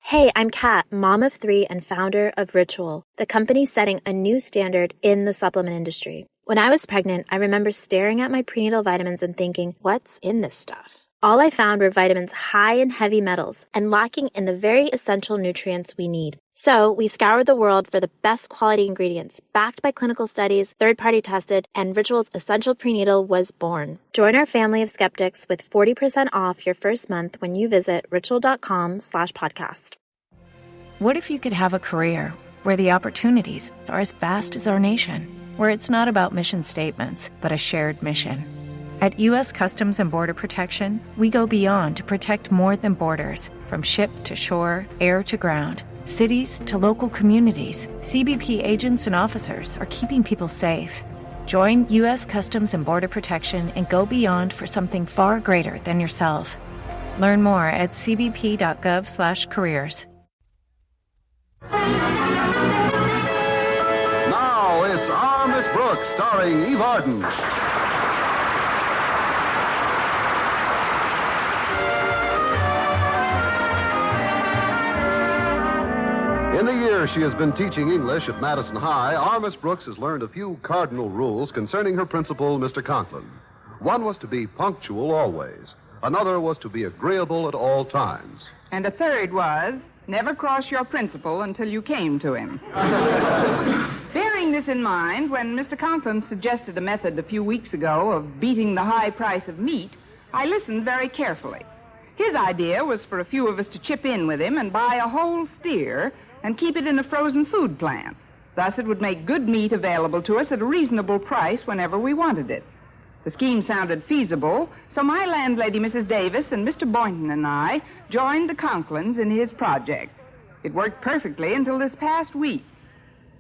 Hey, I'm Kat, mom of 3 and founder of Ritual, the company setting a new standard in the supplement industry. When I was pregnant, I remember staring at my prenatal vitamins and thinking, what's in this stuff? All I found were vitamins high in heavy metals and lacking in the very essential nutrients we need. So we scoured the world for the best quality ingredients, backed by clinical studies, third-party tested, and Ritual's Essential Prenatal was born. Join our family of skeptics with 40% off your first month when you visit ritual.com/podcast. What if you could have a career where the opportunities are as vast as our nation, where it's not about mission statements, but a shared mission? At U.S. Customs and Border Protection, we go beyond to protect more than borders. From ship to shore, air to ground, cities to local communities, CBP agents and officers are keeping people safe. Join U.S. Customs and Border Protection and go beyond for something far greater than yourself. Learn more at cbp.gov/careers. Now it's Our Miss Brooks, starring Eve Arden. In the year she has been teaching English at Madison High, our Miss Brooks has learned a few cardinal rules concerning her principal, Mr. Conklin. One was to be punctual always. Another was to be agreeable at all times. And a third was, never cross your principal until you came to him. Bearing this in mind, when Mr. Conklin suggested a method a few weeks ago of beating the high price of meat, I listened very carefully. His idea was for a few of us to chip in with him and buy a whole steer and keep it in a frozen food plant. Thus, it would make good meat available to us at a reasonable price whenever we wanted it. The scheme sounded feasible, so my landlady, Mrs. Davis, and Mr. Boynton and I joined the Conklins in his project. It worked perfectly until this past week.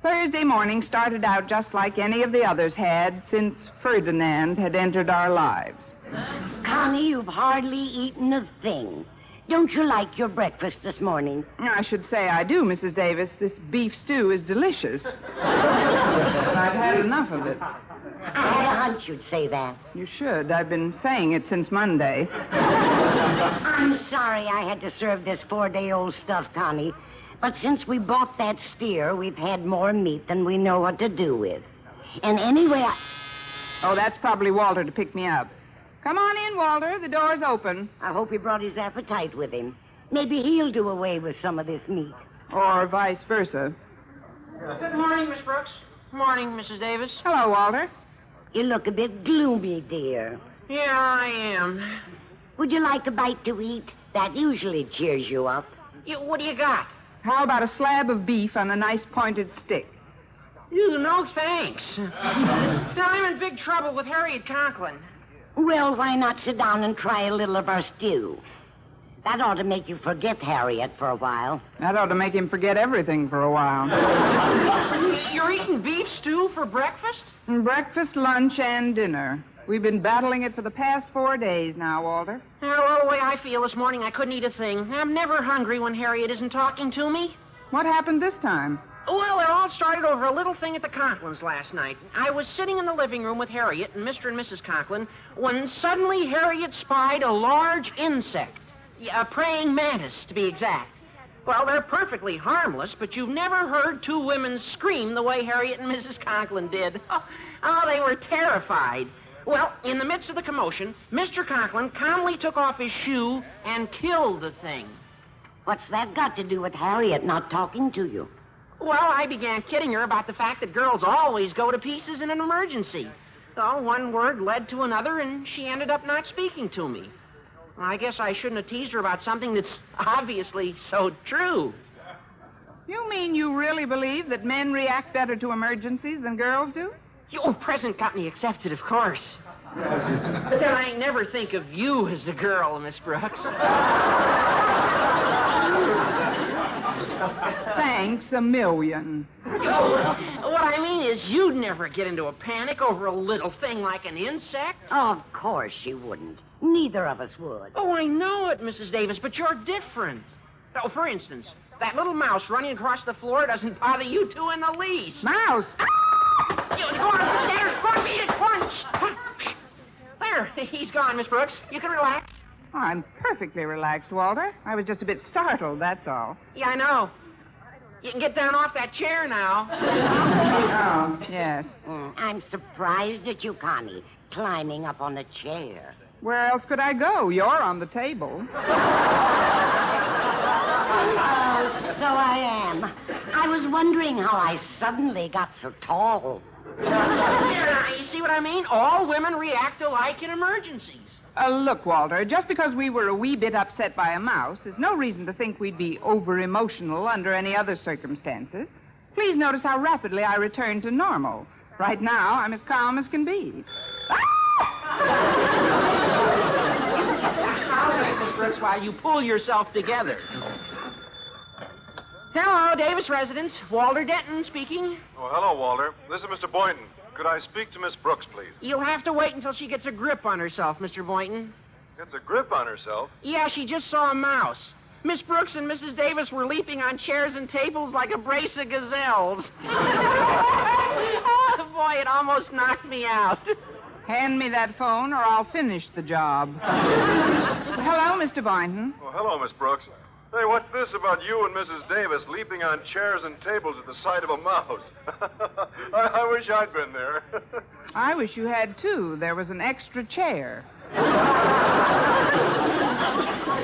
Thursday morning started out just like any of the others had since Ferdinand had entered our lives. Connie, you've hardly eaten a thing. Don't you like your breakfast this morning? I should say I do, Mrs. Davis. This beef stew is delicious. But I've had enough of it. I had a hunch you'd say that. You should. I've been saying it since Monday. I'm sorry I had to serve this 4-day-old stuff, Connie. But since we bought that steer, we've had more meat than we know what to do with. And anyway, Oh, that's probably Walter to pick me up. Come on in, Walter. The door's open. I hope he brought his appetite with him. Maybe he'll do away with some of this meat. Or vice versa. Good morning, Miss Brooks. Good morning, Mrs. Davis. Hello, Walter. You look a bit gloomy, dear. Yeah, I am. Would you like a bite to eat? That usually cheers you up. What do you got? How about a slab of beef on a nice pointed stick? No, thanks. Now, I'm in big trouble with Harriet Conklin. Well, why not sit down and try a little of our stew? That ought to make you forget Harriet for a while. That ought to make him forget everything for a while. You're eating beef stew for breakfast? Breakfast, lunch, and dinner. We've been battling it for the past 4 days now, Walter. Well, the way I feel this morning, I couldn't eat a thing. I'm never hungry when Harriet isn't talking to me. What happened this time? Well, it all started over a little thing at the Conklins last night. I was sitting in the living room with Harriet and Mr. and Mrs. Conklin when suddenly Harriet spied a large insect. A praying mantis, to be exact. Well, they're perfectly harmless, but you've never heard 2 women scream the way Harriet and Mrs. Conklin did. Oh, they were terrified. Well, in the midst of the commotion, Mr. Conklin calmly took off his shoe and killed the thing. What's that got to do with Harriet not talking to you? Well, I began kidding her about the fact that girls always go to pieces in an emergency. So one word led to another, and she ended up not speaking to me. Well, I guess I shouldn't have teased her about something that's obviously so true. You mean you really believe that men react better to emergencies than girls do? Oh, present company accepted, of course. But then I never think of you as a girl, Miss Brooks. Thanks a million. What I mean is you'd never get into a panic over a little thing like an insect. Oh, of course she wouldn't. Neither of us would. Oh, I know it, Mrs. Davis, but you're different. Oh, for instance, that little mouse running across the floor doesn't bother you 2 in the least. Mouse! Go on, there. Go on, beat it. Go on. There, he's gone, Miss Brooks. You can relax. Oh, I'm perfectly relaxed, Walter. I was just a bit startled, that's all. Yeah, I know. You can get down off that chair now. Oh, yes. I'm surprised at you, Connie, climbing up on a chair. Where else could I go? You're on the table. Oh, so I am. I was wondering how I suddenly got so tall. Yeah, you see what I mean? All women react alike in emergencies. Look, Walter, just because we were a wee bit upset by a mouse is no reason to think we'd be over-emotional under any other circumstances. Please notice how rapidly I returned to normal. Right now, I'm as calm as can be. Miss Brooks, while you pull yourself together. Hello, Davis residence. Walter Denton speaking. Oh, hello, Walter. This is Mr. Boynton. Could I speak to Miss Brooks, please? You'll have to wait until she gets a grip on herself, Mr. Boynton. Gets a grip on herself? Yeah, she just saw a mouse. Miss Brooks and Mrs. Davis were leaping on chairs and tables like a brace of gazelles. Oh, boy, it almost knocked me out. Hand me that phone or I'll finish the job. Hello, Mr. Boynton. Oh, hello, Miss Brooks. Hey, what's this about you and Mrs. Davis leaping on chairs and tables at the sight of a mouse? I wish I'd been there. I wish you had, too. There was an extra chair. But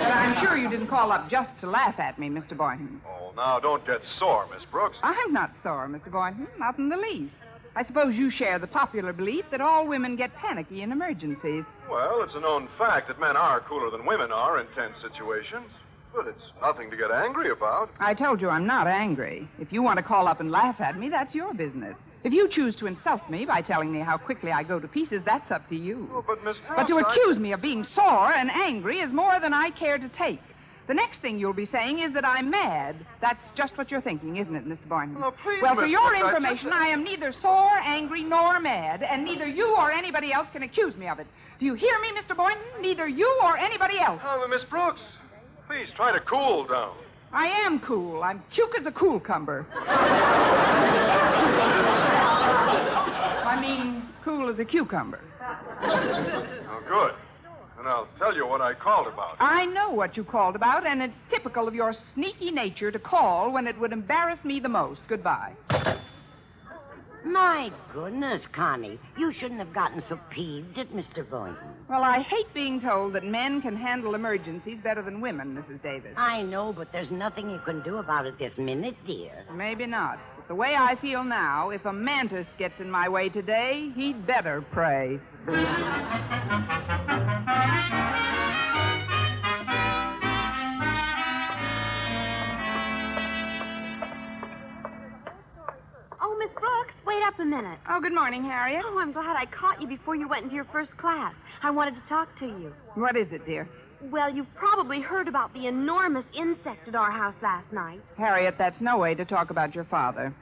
I'm sure you didn't call up just to laugh at me, Mr. Boynton. Oh, now, don't get sore, Miss Brooks. I'm not sore, Mr. Boynton. Not in the least. I suppose you share the popular belief that all women get panicky in emergencies. Well, it's a known fact that men are cooler than women are in tense situations. But it's nothing to get angry about. I told you I'm not angry. If you want to call up and laugh at me, that's your business. If you choose to insult me by telling me how quickly I go to pieces, that's up to you. Oh, but Miss Brooks, But to accuse me of being sore and angry is more than I care to take. The next thing you'll be saying is that I'm mad. That's just what you're thinking, isn't it, Mr. Boynton? Oh, please, well, for Miss your Brooks, information, I am neither sore, angry, nor mad, and neither you or anybody else can accuse me of it. Do you hear me, Mr. Boynton? Neither you or anybody else. Oh, but Miss Brooks, please try to cool down. I am cool. I'm cute as a cucumber. I mean, cool as a cucumber. Oh, good. And I'll tell you what I called about. I know what you called about, and it's typical of your sneaky nature to call when it would embarrass me the most. Goodbye. My goodness, Connie. You shouldn't have gotten so peeved at Mr. Boynton. Well, I hate being told that men can handle emergencies better than women, Mrs. Davis. I know, but there's nothing you can do about it this minute, dear. Maybe not. But the way I feel now, if a mantis gets in my way today, he'd better pray. Oh, Miss Brooks, wait up a minute. Oh, good morning, Harriet. Oh, I'm glad I caught you before you went into your first class. I wanted to talk to you. What is it, dear? Well, you've probably heard about the enormous insect at our house last night. Harriet, that's no way to talk about your father.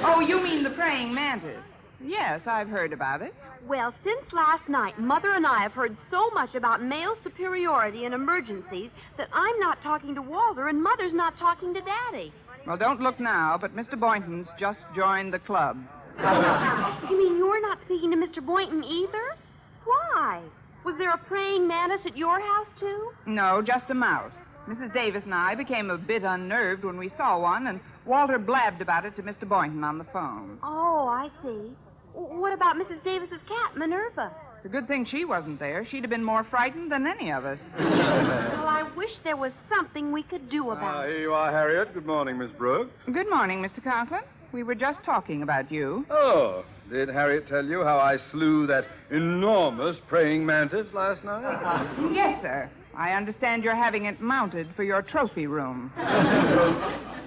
Oh, you mean the praying mantis? Yes, I've heard about it. Well, since last night, Mother and I have heard so much about male superiority in emergencies that I'm not talking to Walter and Mother's not talking to Daddy. Well, don't look now, but Mr. Boynton's just joined the club. You mean you're not speaking to Mr. Boynton either? Why? Was there a praying mantis at your house, too? No, just a mouse. Mrs. Davis and I became a bit unnerved when we saw one, and Walter blabbed about it to Mr. Boynton on the phone. Oh, I see. What about Mrs. Davis's cat, Minerva? It's a good thing she wasn't there. She'd have been more frightened than any of us. Well, I wish there was something we could do about it. Here you are, Harriet. Good morning, Miss Brooks. Good morning, Mr. Conklin. We were just talking about you. Oh, did Harriet tell you how I slew that enormous praying mantis last night? Yes, sir. I understand you're having it mounted for your trophy room.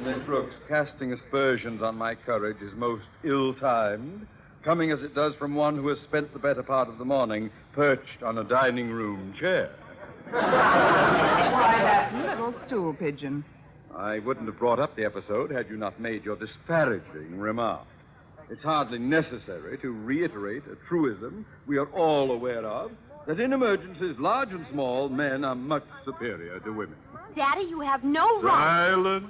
Miss Brooks, casting aspersions on my courage is most ill-timed, coming as it does from one who has spent the better part of the morning perched on a dining room chair. Why, that little stool pigeon. I wouldn't have brought up the episode had you not made your disparaging remark. It's hardly necessary to reiterate a truism we are all aware of, that in emergencies, large and small, men are much superior to women. Daddy, you have no right. Silence.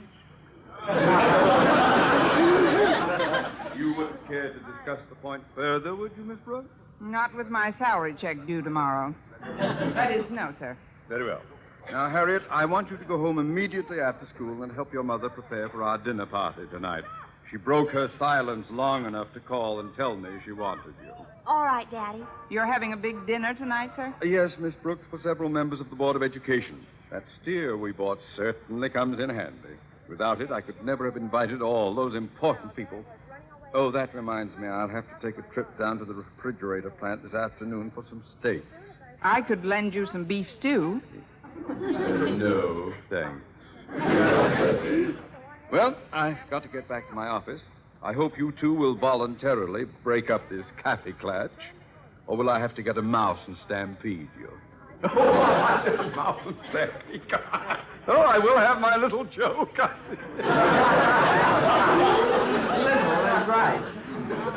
You wouldn't care to discuss the point further, would you, Miss Brooks? Not with my salary check due tomorrow. That is, no, sir. Very well. Now, Harriet, I want you to go home immediately after school and help your mother prepare for our dinner party tonight. She broke her silence long enough to call and tell me she wanted you. All right, Daddy. You're having a big dinner tonight, sir? Yes, Miss Brooks, for several members of the Board of Education. That steer we bought certainly comes in handy. Without it, I could never have invited all those important people. Oh, that reminds me, I'll have to take a trip down to the refrigerator plant this afternoon for some steaks. I could lend you some beef stew. No, thanks. Well, I've got to get back to my office. I hope you two will voluntarily break up this catty clutch. Or will I have to get a mouse and stampede you? Oh, mouse and stampede. Oh, I will have my little joke. Liberal is right.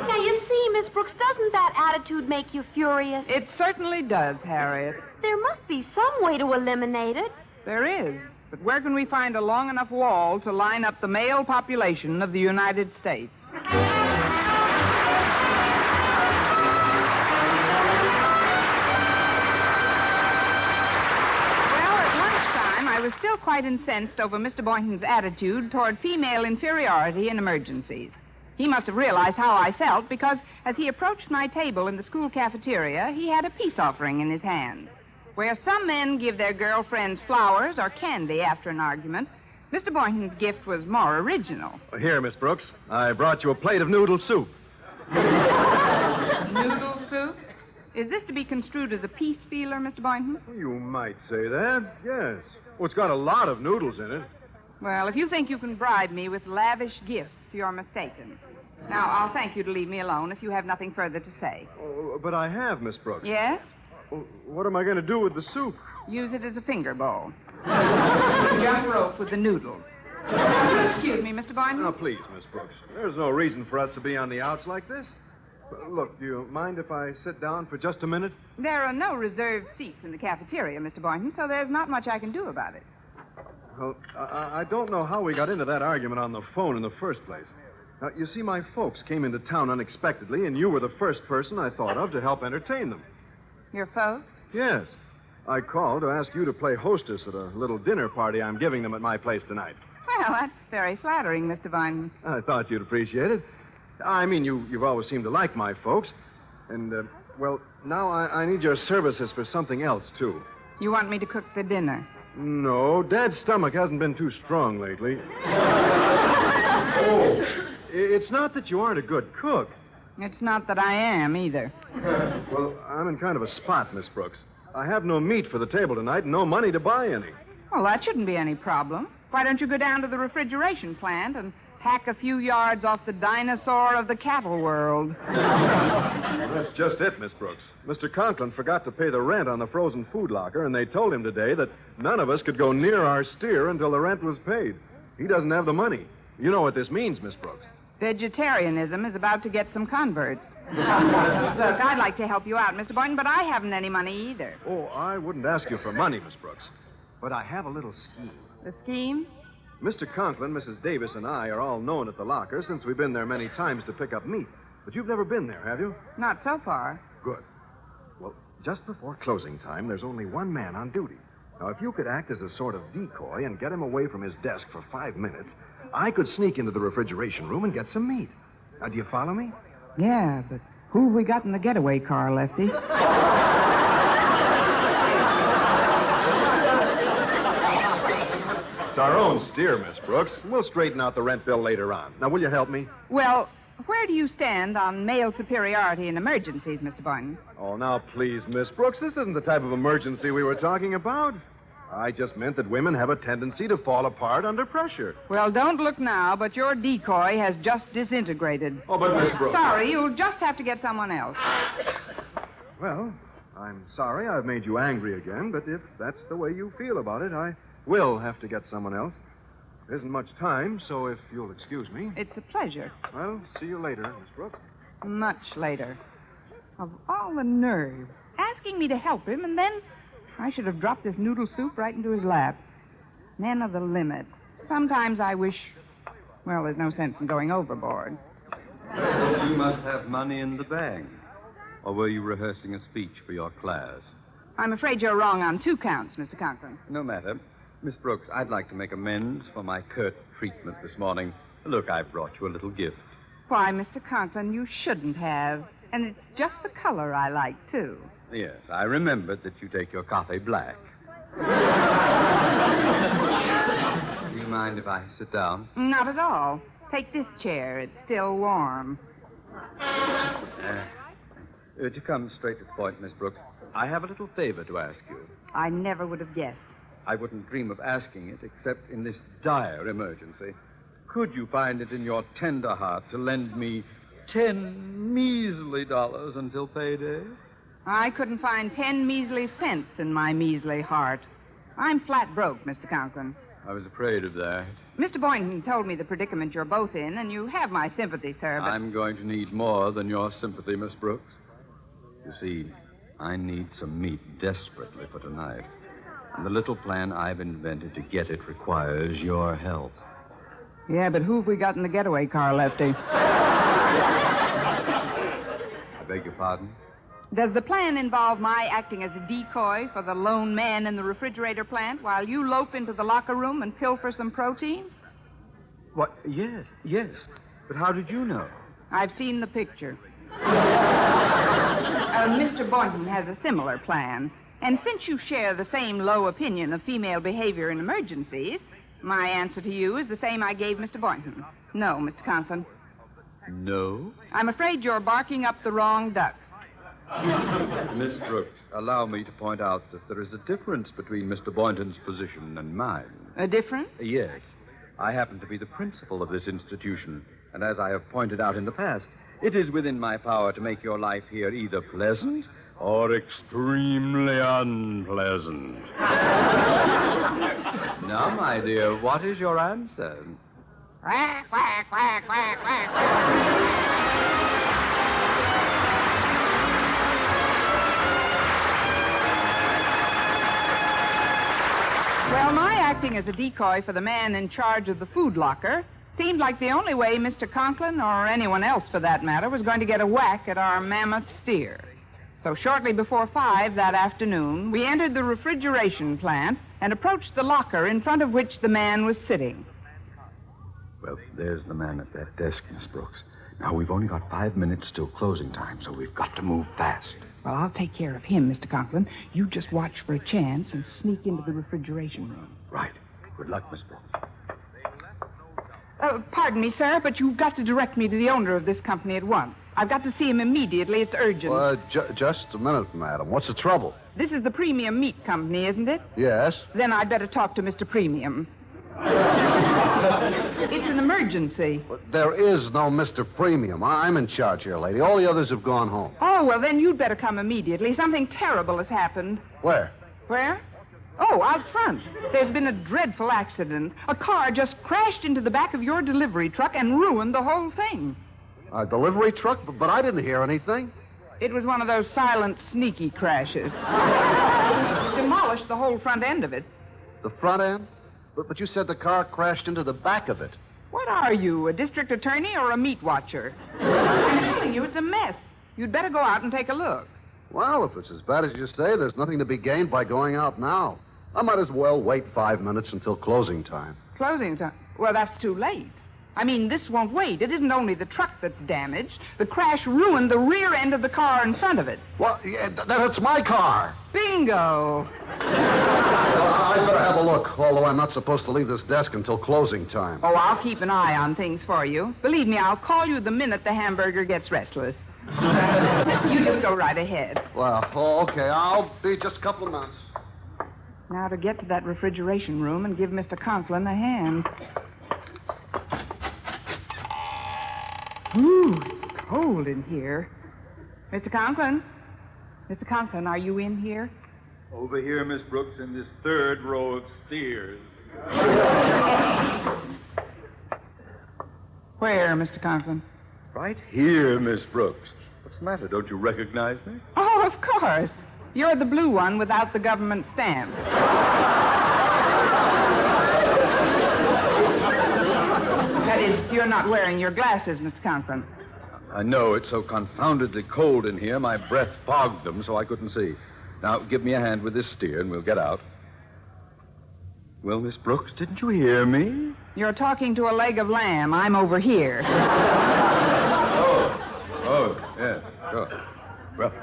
Now, you see, Miss Brooks, doesn't that attitude make you furious? It certainly does, Harriet. There must be some way to eliminate it. There is. But where can we find a long enough wall to line up the male population of the United States? I was still quite incensed over Mr. Boynton's attitude toward female inferiority in emergencies. He must have realized how I felt because as he approached my table in the school cafeteria, he had a peace offering in his hand. Where some men give their girlfriends flowers or candy after an argument, Mr. Boynton's gift was more original. Here, Miss Brooks, I brought you a plate of noodle soup. Noodle soup? Is this to be construed as a peace feeler, Mr. Boynton? You might say that, yes. Well, it's got a lot of noodles in it. Well, if you think you can bribe me with lavish gifts, you're mistaken. Now, I'll thank you to leave me alone if you have nothing further to say. Oh, but I have, Miss Brooks. Yes? Well, what am I going to do with the soup? Use it as a finger bowl. Jump rope with the noodles. Excuse me, Mr. Boynton. Now, please, Miss Brooks. There's no reason for us to be on the outs like this. Look, do you mind if I sit down for just a minute? There are no reserved seats in the cafeteria, Mr. Boynton, so there's not much I can do about it. Well, I don't know how we got into that argument on the phone in the first place. Now, you see, my folks came into town unexpectedly, and you were the first person I thought of to help entertain them. Your folks? Yes. I called to ask you to play hostess at a little dinner party I'm giving them at my place tonight. Well, that's very flattering, Mr. Boynton. I thought you'd appreciate it. I mean, you've always seemed to like my folks. And, well, now I need your services for something else, too. You want me to cook the dinner? No, Dad's stomach hasn't been too strong lately. Oh, it's not that you aren't a good cook. It's not that I am, either. Well, I'm in kind of a spot, Miss Brooks. I have no meat for the table tonight and no money to buy any. Well, that shouldn't be any problem. Why don't you go down to the refrigeration plant and hack a few yards off the dinosaur of the cattle world? That's just it, Miss Brooks. Mr. Conklin forgot to pay the rent on the frozen food locker, and they told him today that none of us could go near our steer until the rent was paid. He doesn't have the money. You know what this means, Miss Brooks. Vegetarianism is about to get some converts. Look, I'd like to help you out, Mr. Boynton, but I haven't any money either. Oh, I wouldn't ask you for money, Miss Brooks. But I have a little scheme. The scheme? Mr. Conklin, Mrs. Davis, and I are all known at the locker since we've been there many times to pick up meat. But you've never been there, have you? Not so far. Good. Well, just before closing time, there's only one man on duty. Now, if you could act as a sort of decoy and get him away from his desk for 5 minutes, I could sneak into the refrigeration room and get some meat. Now, do you follow me? Yeah, but who have we got in the getaway car, Lefty? It's our own steer, Miss Brooks. We'll straighten out the rent bill later on. Now, will you help me? Well, where do you stand on male superiority in emergencies, Mr. Boynton? Oh, now, please, Miss Brooks, this isn't the type of emergency we were talking about. I just meant that women have a tendency to fall apart under pressure. Well, don't look now, but your decoy has just disintegrated. Oh, but Miss Brooks... Sorry, you'll just have to get someone else. Well, I'm sorry I've made you angry again, but if that's the way you feel about it, I will have to get someone else. There isn't much time, so if you'll excuse me... It's a pleasure. Well, see you later, Miss Brooks. Much later. Of all the nerve. Asking me to help him, and then I should have dropped this noodle soup right into his lap. Men of the limit. Sometimes I wish... Well, there's no sense in going overboard. You must have money in the bank. Or were you rehearsing a speech for your class? I'm afraid you're wrong on 2 counts, Mr. Conklin. No matter. Miss Brooks, I'd like to make amends for my curt treatment this morning. Look, I brought you a little gift. Why, Mr. Conklin, you shouldn't have. And it's just the color I like, too. Yes, I remembered that you take your coffee black. Do you mind if I sit down? Not at all. Take this chair. It's still warm. To come straight to the point, Miss Brooks, I have a little favor to ask you. I never would have guessed. I wouldn't dream of asking it except in this dire emergency. Could you find it in your tender heart to lend me 10 measly dollars until payday? I couldn't find 10 measly cents in my measly heart. I'm flat broke, Mr. Conklin. I was afraid of that. Mr. Boynton told me the predicament you're both in, and you have my sympathy, sir, but... I'm going to need more than your sympathy, Miss Brooks. You see, I need some meat desperately for tonight. And the little plan I've invented to get it requires your help. Yeah, but who have we got in the getaway car, Lefty? I beg your pardon? Does the plan involve my acting as a decoy for the lone man in the refrigerator plant while you lope into the locker room and pilfer some protein? What? Yes. But how did you know? I've seen the picture. Mr. Boynton has a similar plan. And since you share the same low opinion of female behavior in emergencies, my answer to you is the same I gave Mr. Boynton. No, Mr. Conklin. No? I'm afraid you're barking up the wrong duck. Miss Brooks, allow me to point out that there is a difference between Mr. Boynton's position and mine. A difference? Yes. I happen to be the principal of this institution, and as I have pointed out in the past, it is within my power to make your life here either pleasant or extremely unpleasant. Now, my dear, what is your answer? Quack, quack, quack, quack, quack, quack. Well, my acting as a decoy for the man in charge of the food locker seemed like the only way Mr. Conklin, or anyone else for that matter, was going to get a whack at our mammoth steer. So shortly before 5 that afternoon, we entered the refrigeration plant and approached the locker in front of which the man was sitting. Well, there's the man at that desk, Miss Brooks. Now, we've only got 5 minutes till closing time, so we've got to move fast. Well, I'll take care of him, Mr. Conklin. You just watch for a chance and sneak into the refrigeration room. Right. Good luck, Miss Brooks. Pardon me, sir, but you've got to direct me to the owner of this company at once. I've got to see him immediately. It's urgent. Just a minute, madam. What's the trouble? This is the Premium Meat Company, isn't it? Yes. Then I'd better talk to Mr. Premium. It's an emergency. But there is no Mr. Premium. I'm in charge here, lady. All the others have gone home. Oh, well, then you'd better come immediately. Something terrible has happened. Where? Where? Oh, out front. There's been a dreadful accident. A car just crashed into the back of your delivery truck and ruined the whole thing. A delivery truck? But I didn't hear anything. It was one of those silent, sneaky crashes. Demolished the whole front end of it. The front end? But you said the car crashed into the back of it. What are you, a district attorney or a meat watcher? I'm telling you, it's a mess. You'd better go out and take a look. Well, if it's as bad as you say, there's nothing to be gained by going out now. I might as well wait 5 minutes until closing time. Closing time? Well, that's too late. I mean, this won't wait. It isn't only the truck that's damaged. The crash ruined the rear end of the car in front of it. Well, yeah, that's my car. Bingo. I'd better have a look, although I'm not supposed to leave this desk until closing time. Oh, I'll keep an eye on things for you. Believe me, I'll call you the minute the hamburger gets restless. You just go right ahead. Well, okay. I'll be just a couple of minutes. Now to get to that refrigeration room and give Mr. Conklin a hand. Ooh, it's cold in here. Mr. Conklin? Mr. Conklin, are you in here? Over here, Miss Brooks, in this third row of steers. Where, Mr. Conklin? Right here, Miss Brooks. What's the matter? Don't you recognize me? Oh, of course. You're the blue one without the government stamp. That is, you're not wearing your glasses, Mr. Conklin. I know it's so confoundedly cold in here, my breath fogged them so I couldn't see. Now, give me a hand with this steer and we'll get out. Well, Miss Brooks, didn't you hear me? You're talking to a leg of lamb. I'm over here. Oh, yes, sure. Well,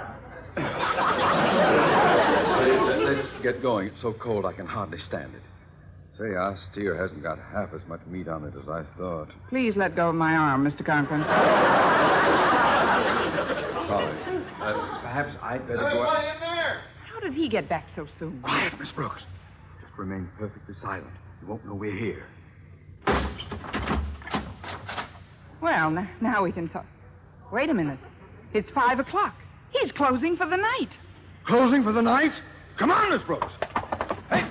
let's get going. It's so cold I can hardly stand it. Say, our steer hasn't got half as much meat on it as I thought. Please let go of my arm, Mr. Conklin. Sorry. Perhaps I'd better go out. In there? How did he get back so soon? Quiet, Miss Brooks. Just remain perfectly silent. You won't know we're here. Well, now we can talk. Wait a minute. It's 5 o'clock. He's closing for the night. Closing for the night? Come on, Miss Brooks. Hey,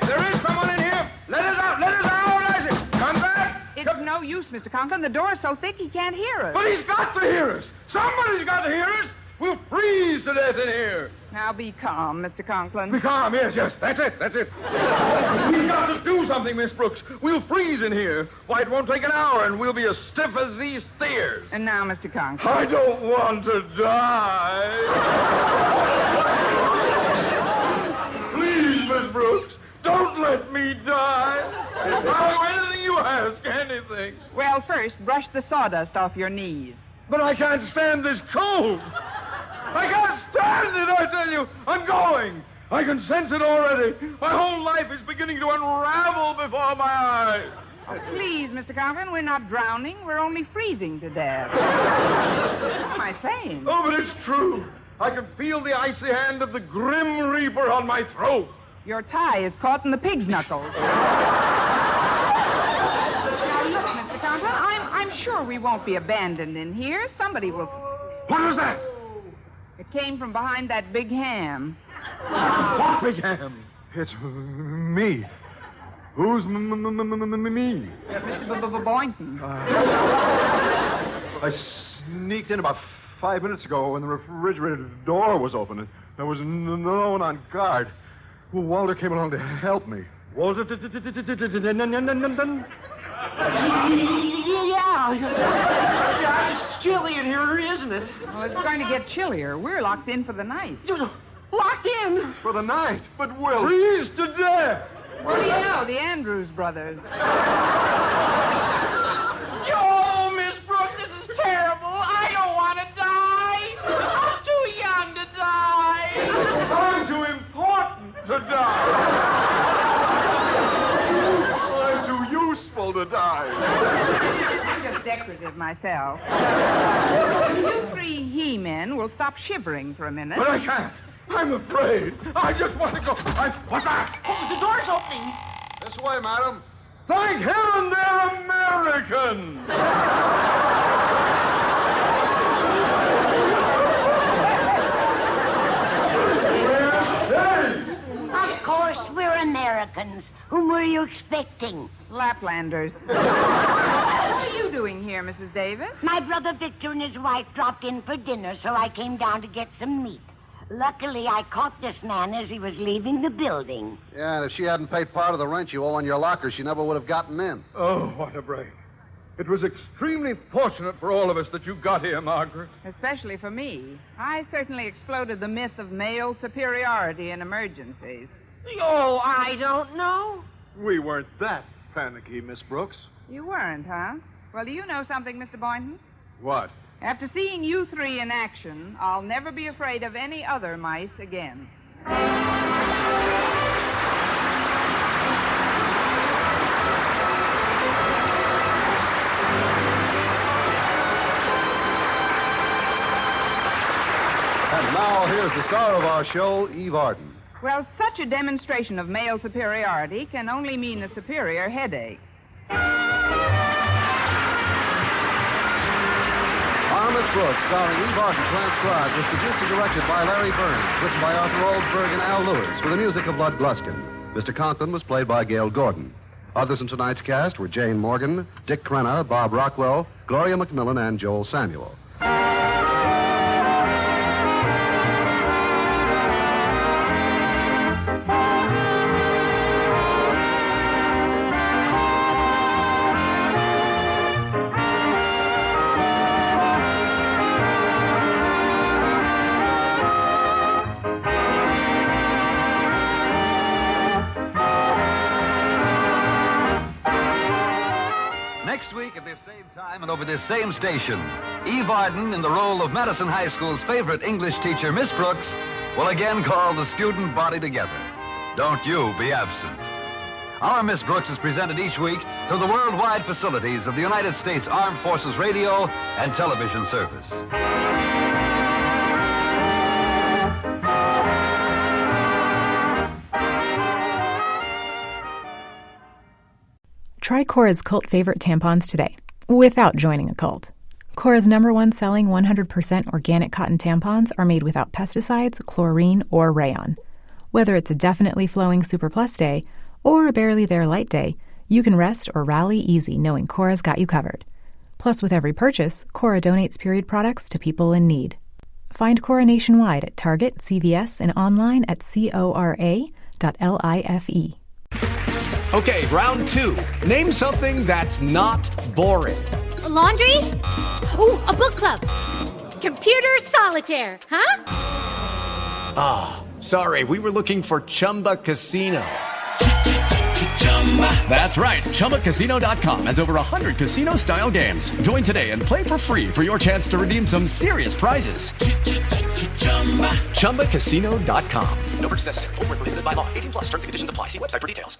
there is someone in here. Let us out, I say. Come back. It's no use, Mr. Conklin. The door's so thick he can't hear us. But he's got to hear us. Somebody's got to hear us. We'll freeze to death in here. Now be calm, Mr. Conklin. Be calm, yes. That's it. We've got to do something, Miss Brooks. We'll freeze in here. Why, it won't take an hour, and we'll be as stiff as these steers. And now, Mr. Conklin. I don't want to die. Please, Miss Brooks, don't let me die. I'll do anything you ask, anything. Well, first, brush the sawdust off your knees. But I can't stand this cold. I can't stand it, I tell you. I'm going. I can sense it already. My whole life is beginning to unravel before my eyes. Oh, please, Mr. Conklin, we're not drowning. We're only freezing to death. What am I saying? Oh, but it's true. I can feel the icy hand of the grim reaper on my throat. Your tie is caught in the pig's knuckles. Now, look, Mr. Conklin, I'm sure we won't be abandoned in here. Somebody will... What was that? It came from behind that big ham. What big ham? It's me. Who's me? Mr. Boynton. I sneaked in about 5 minutes ago when the refrigerator door was open, and there was no one on guard. Well, Walter came along to help me. Walter? Yeah, it's chilly in here, isn't it? Well, it's going to get chillier. We're locked in for the night. Locked in? For the night? But we'll... Freeze to death! What do you know? The Andrews brothers. Oh, Miss Brooks, this is terrible. I don't want to die. I'm too young to die. I'm too important to die. I'm too useful to die. I'm just decorative myself. You three he-men will stop shivering for a minute. But I can't. I'm afraid. I just want to go. What's that? Oh, the door's opening. This way, madam. Thank heaven they're American. Of course, we're Americans. Whom were you expecting? Laplanders. What are you doing here, Mrs. Davis? My brother Victor and his wife dropped in for dinner, so I came down to get some meat. Luckily, I caught this man as he was leaving the building. Yeah, and if she hadn't paid part of the rent you owe on your locker, she never would have gotten in. Oh, what a break. It was extremely fortunate for all of us that you got here, Margaret. Especially for me. I certainly exploded the myth of male superiority in emergencies. Oh, I don't know. We weren't that panicky, Miss Brooks. You weren't, huh? Well, do you know something, Mr. Boynton? What? After seeing you three in action, I'll never be afraid of any other mice again. And now, here's the star of our show, Eve Arden. Well, such a demonstration of male superiority can only mean a superior headache. Miss Brooks, starring Eve Arden, transcribed, was produced and directed by Larry Burns, written by Arthur Oldberg and Al Lewis, with the music of Lud Gluskin. Mr. Conklin was played by Gale Gordon. Others in tonight's cast were Jane Morgan, Dick Crenna, Bob Rockwell, Gloria McMillan, and Joel Samuel. Next week at this same time and over this same station, Eve Arden, in the role of Madison High School's favorite English teacher, Miss Brooks, will again call the student body together. Don't you be absent. Our Miss Brooks is presented each week through the worldwide facilities of the United States Armed Forces Radio and Television Service. Try Cora's cult favorite tampons today, without joining a cult. Cora's #1 selling 100% organic cotton tampons are made without pesticides, chlorine, or rayon. Whether it's a definitely flowing Super Plus day or a barely there light day, you can rest or rally easy knowing Cora's got you covered. Plus, with every purchase, Cora donates period products to people in need. Find Cora nationwide at Target, CVS, and online at cora.life. Okay, round 2. Name something that's not boring. A laundry? Ooh, a book club. Computer solitaire, huh? Ah, sorry, we were looking for Chumba Casino. That's right, ChumbaCasino.com has over 100 casino-style games. Join today and play for free for your chance to redeem some serious prizes. ChumbaCasino.com. No purchase necessary. Void where prohibited by law. 18+ terms and conditions apply. See website for details.